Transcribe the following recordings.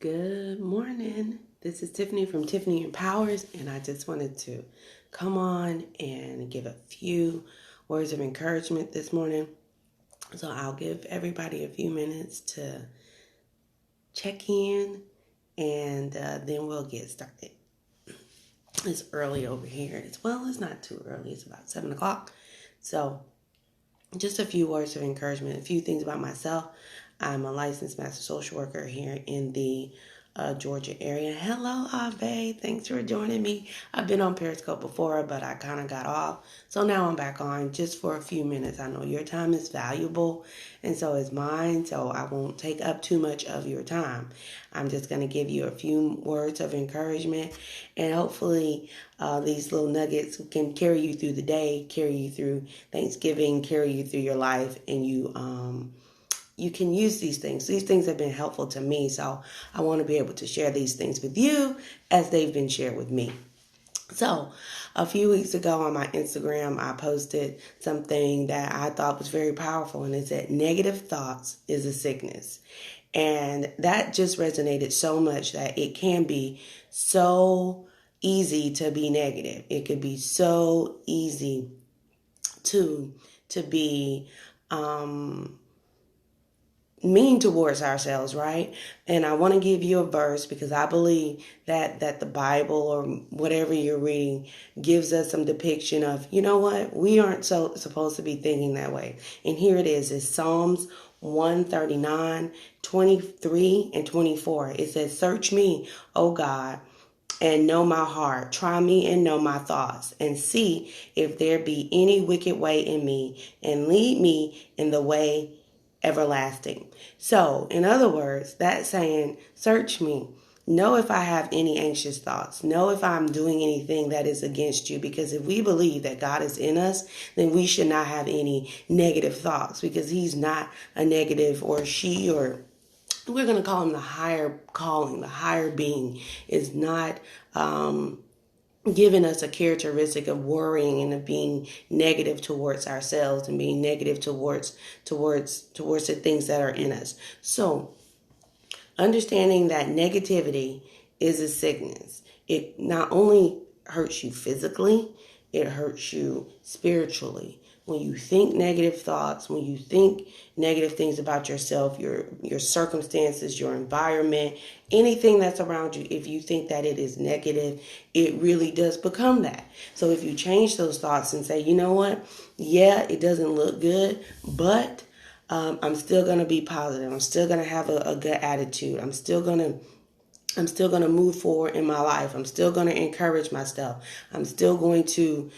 Good morning. This is Tiffany from Tiffany Empowers, and I just wanted to come on and give a few words of encouragement this morning. So I'll give everybody a few minutes to check in, and then we'll get started. It's early over here. It's not too early. It's about 7 o'clock. So just a few words of encouragement, a few things about myself. I'm a licensed master social worker here in the Georgia area. Hello, Ave. Thanks for joining me. I've been on Periscope before, but I kind of got off. So now I'm back on just for a few minutes. I know your time is valuable, and so is mine, so I won't take up too much of your time. I'm just going to give you a few words of encouragement, and hopefully these little nuggets can carry you through the day, carry you through Thanksgiving, carry you through your life, and you can use these things. These things have been helpful to me, so I want to be able to share these things with you as they've been shared with me. So a few weeks ago on my Instagram, I posted something that I thought was very powerful, and it said, negative thoughts is a sickness. And that just resonated so much that it can be so easy to be negative. It could be so easy to be mean towards ourselves, right? And I want to give you a verse because I believe that the Bible or whatever you're reading gives us some depiction of, you know what, we aren't so supposed to be thinking that way. And here it is. It's Psalms 139, 23 and 24. It says, search me, O God, and know my heart. Try me and know my thoughts, and see if there be any wicked way in me, and lead me in the way everlasting. So, in other words, that's saying, search me. Know if I have any anxious thoughts. Know if I'm doing anything that is against you. Because if we believe that God is in us, then we should not have any negative thoughts, because he's not a negative, or she, or we're going to call him the higher calling, the higher being, is not giving us a characteristic of worrying and of being negative towards ourselves and being negative towards the things that are in us. So understanding that negativity is a sickness. It not only hurts you physically, it hurts you spiritually. When you think negative thoughts, when you think negative things about yourself, your circumstances, your environment, anything that's around you, if you think that it is negative, it really does become that. So if you change those thoughts and say, you know what, yeah, it doesn't look good, but I'm still going to be positive. I'm still going to have a good attitude. I'm still going to move forward in my life. I'm still going to encourage myself. I'm still going to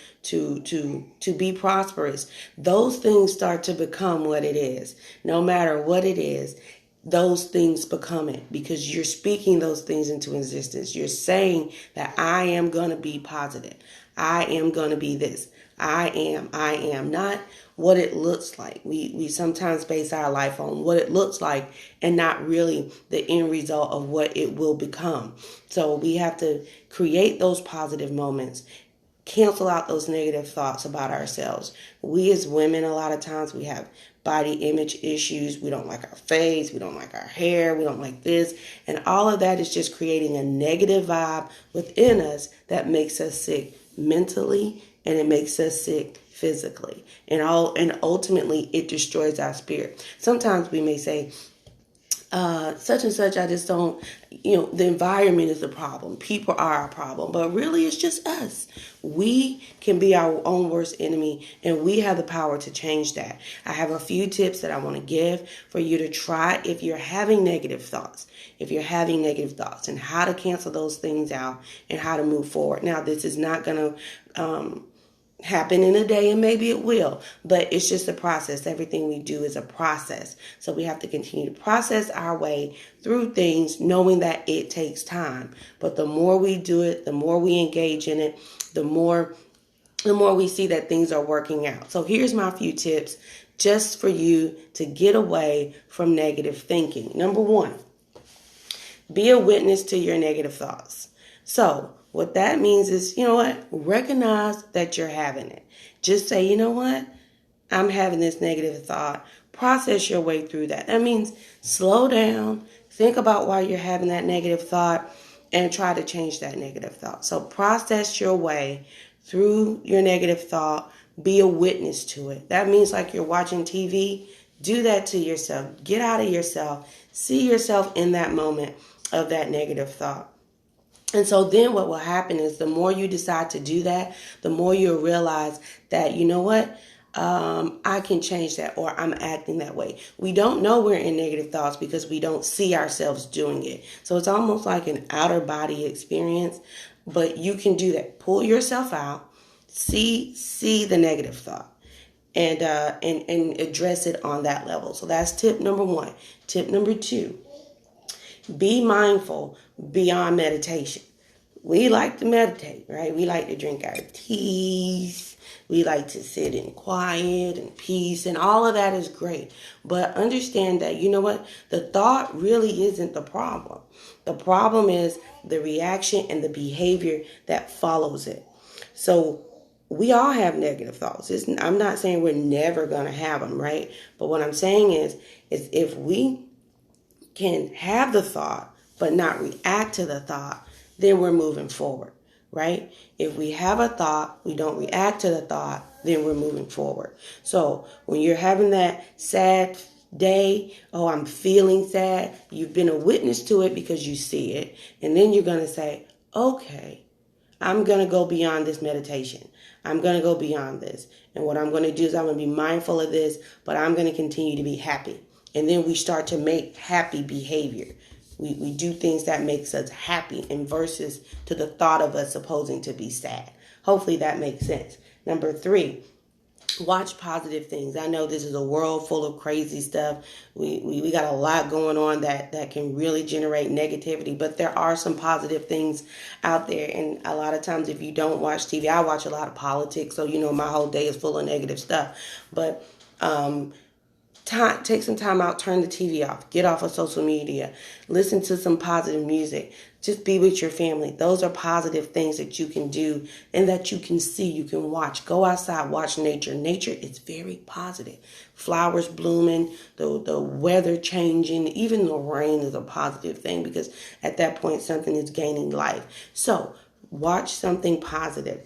be prosperous. Those things start to become what it is. No matter what it is, those things become it, because you're speaking those things into existence. You're saying that I am going to be positive. I am going to be this. I am not what it looks like. We sometimes base our life on what it looks like and not really the end result of what it will become. So we have to create those positive moments, cancel out those negative thoughts about ourselves. We as women, a lot of times we have body image issues. We don't like our face. We don't like our hair. We don't like this. And all of that is just creating a negative vibe within us that makes us sick mentally, and it makes us sick physically. And ultimately it destroys our spirit. Sometimes we may say, such and such, I just don't, the environment is the problem. People are a problem. But really, it's just us. We can be our own worst enemy, and we have the power to change that. I have a few tips that I want to give for you to try if you're having negative thoughts. And how to cancel those things out and how to move forward. Now, this is not going to happen in a day, and maybe it will, but it's just a process. Everything we do is a process. So we have to continue to process our way through things, knowing that it takes time. But the more we do it, the more we engage in it, the more we see that things are working out. So here's my few tips just for you to get away from negative thinking. Number one, be a witness to your negative thoughts. So what that means is, recognize that you're having it. Just say, you know what? I'm having this negative thought. Process your way through that. That means slow down, Think about why you're having that negative thought and try to change that negative thought. So process your way through your negative thought. Be a witness to it. That means like you're watching TV. Do that to yourself. Get out of yourself. See yourself in that moment of that negative thought. And so then what will happen is the more you decide to do that, the more you'll realize that, you know what, I can change that, or I'm acting that way. We don't know we're in negative thoughts because we don't see ourselves doing it. So it's almost like an outer body experience, but you can do that. Pull yourself out, see the negative thought, and address it on that level. So that's tip number 1. Tip number 2. Be mindful beyond meditation. We like to meditate, right? We like to drink our teas. We like to sit in quiet and peace, and all of that is great. But understand that, you know what? The thought really isn't the problem. The problem is the reaction and the behavior that follows it. So we all have negative thoughts. I'm not saying we're never going to have them, right? But what I'm saying is if we can have the thought but not react to the thought, then we're moving forward, right? If we have a thought, we don't react to the thought, then we're moving forward. So when you're having that sad day, oh, I'm feeling sad, you've been a witness to it because you see it. And then you're going to say, okay, I'm going to go beyond this meditation. I'm going to go beyond this. And what I'm going to do is I'm going to be mindful of this, but I'm going to continue to be happy. And then we start to make happy behavior. We do things that makes us happy and versus to the thought of us supposing to be sad. Hopefully that makes sense. Number 3, watch positive things. I know this is a world full of crazy stuff. We got a lot going on that can really generate negativity, but there are some positive things out there. And a lot of times if you don't watch TV, I watch a lot of politics, so my whole day is full of negative stuff. But take some time out, turn the TV off, get off of social media, listen to some positive music, just be with your family. Those are positive things that you can do and that you can see, you can watch. Go outside, watch nature. Nature is very positive. Flowers blooming, the weather changing, even the rain is a positive thing because at that point something is gaining life. So watch something positive.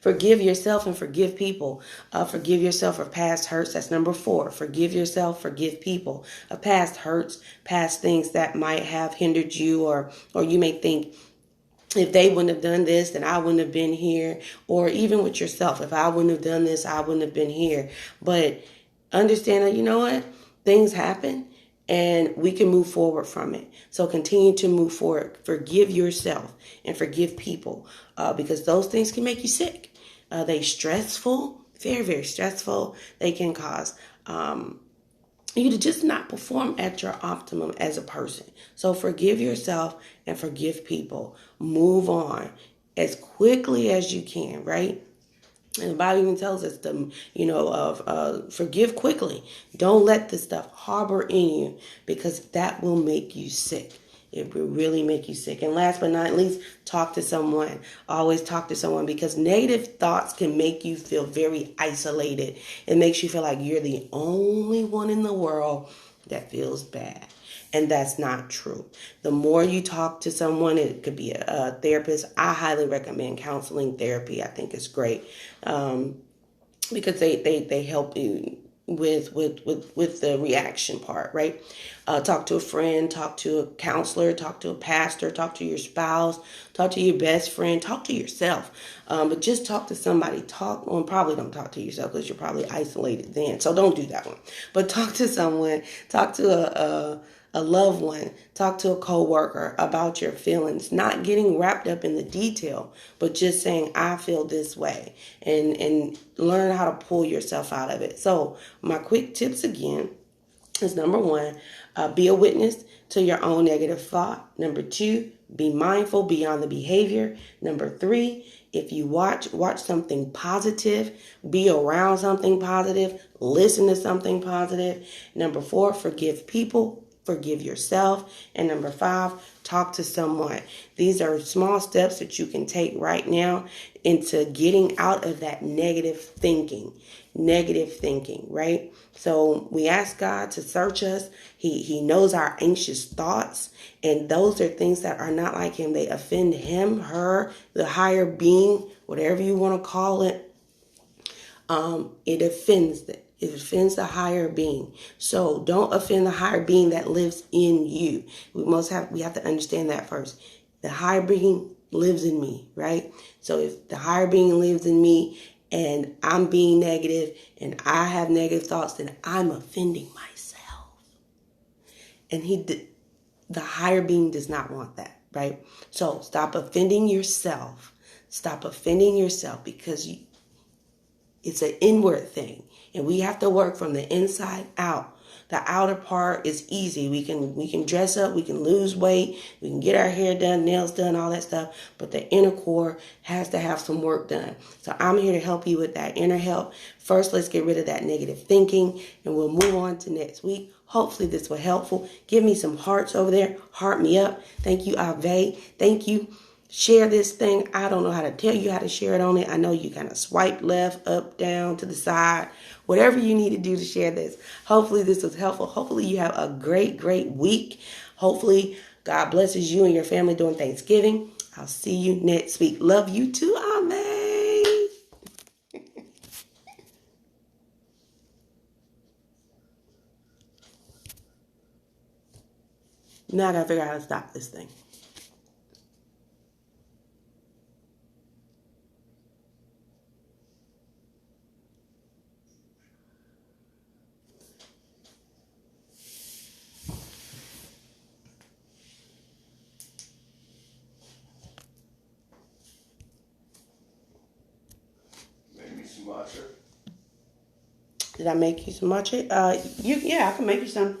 Forgive yourself and forgive people. Forgive yourself for past hurts. That's number 4. Forgive yourself, forgive people. Past hurts, past things that might have hindered you, or you may think, if they wouldn't have done this, then I wouldn't have been here. Or even with yourself, if I wouldn't have done this, I wouldn't have been here. But understand that, you know what? Things happen and we can move forward from it. So continue to move forward. Forgive yourself and forgive people because those things can make you sick. They stressful, very, very stressful. They can cause you to just not perform at your optimum as a person. So forgive yourself and forgive people. Move on as quickly as you can, right? And the Bible even tells us to, forgive quickly. Don't let this stuff harbor in you because that will make you sick. It will really make you sick. And last but not least, talk to someone. Always talk to someone because negative thoughts can make you feel very isolated. It makes you feel like you're the only one in the world that feels bad. And that's not true. The more you talk to someone, it could be a therapist. I highly recommend counseling therapy. I think it's great because they help you with the reaction part, right? Talk to a friend, talk to a counselor, talk to a pastor, talk to your spouse, talk to your best friend, talk to yourself. But just talk to somebody. Probably don't talk to yourself because you're probably isolated then. So don't do that one. But talk to someone. Talk to a loved one, talk to a coworker about your feelings, not getting wrapped up in the detail, but just saying, I feel this way, and learn how to pull yourself out of it. So my quick tips again is number 1, be a witness to your own negative thought. Number 2, be mindful beyond the behavior. Number 3, if you watch something positive, be around something positive, listen to something positive. Number 4, forgive people. Forgive yourself. And number 5, talk to someone. These are small steps that you can take right now into getting out of that negative thinking. negative thinking, right? So we ask God to search us. He knows our anxious thoughts, and those are things that are not like him. They offend him, her, the higher being, whatever you want to call it. It offends them. It offends the higher being. So don't offend the higher being that lives in you. We have to understand that first. The higher being lives in me, right? So if the higher being lives in me and I'm being negative and I have negative thoughts, then I'm offending myself. And the higher being does not want that, right? So stop offending yourself. Stop offending yourself because it's an inward thing, and we have to work from the inside out. The outer part is easy. We can dress up, we can lose weight, we can get our hair done, nails done, all that stuff. But the inner core has to have some work done. So I'm here to help you with that inner help. First, let's get rid of that negative thinking, and we'll move on to next week. Hopefully this was helpful. Give me some hearts over there. Heart me up. Thank you, Ave. Thank you. Share this thing. I don't know how to tell you how to share it on it. I know you kind of swipe left, up, down, to the side, whatever you need to do to share this. Hopefully this was helpful. Hopefully you have a great, great week. Hopefully God blesses you and your family during Thanksgiving. I'll see you next week. Love you too. Amen. Now I gotta figure out how to stop this thing. Did I make you some matcha? Yeah, I can make you some.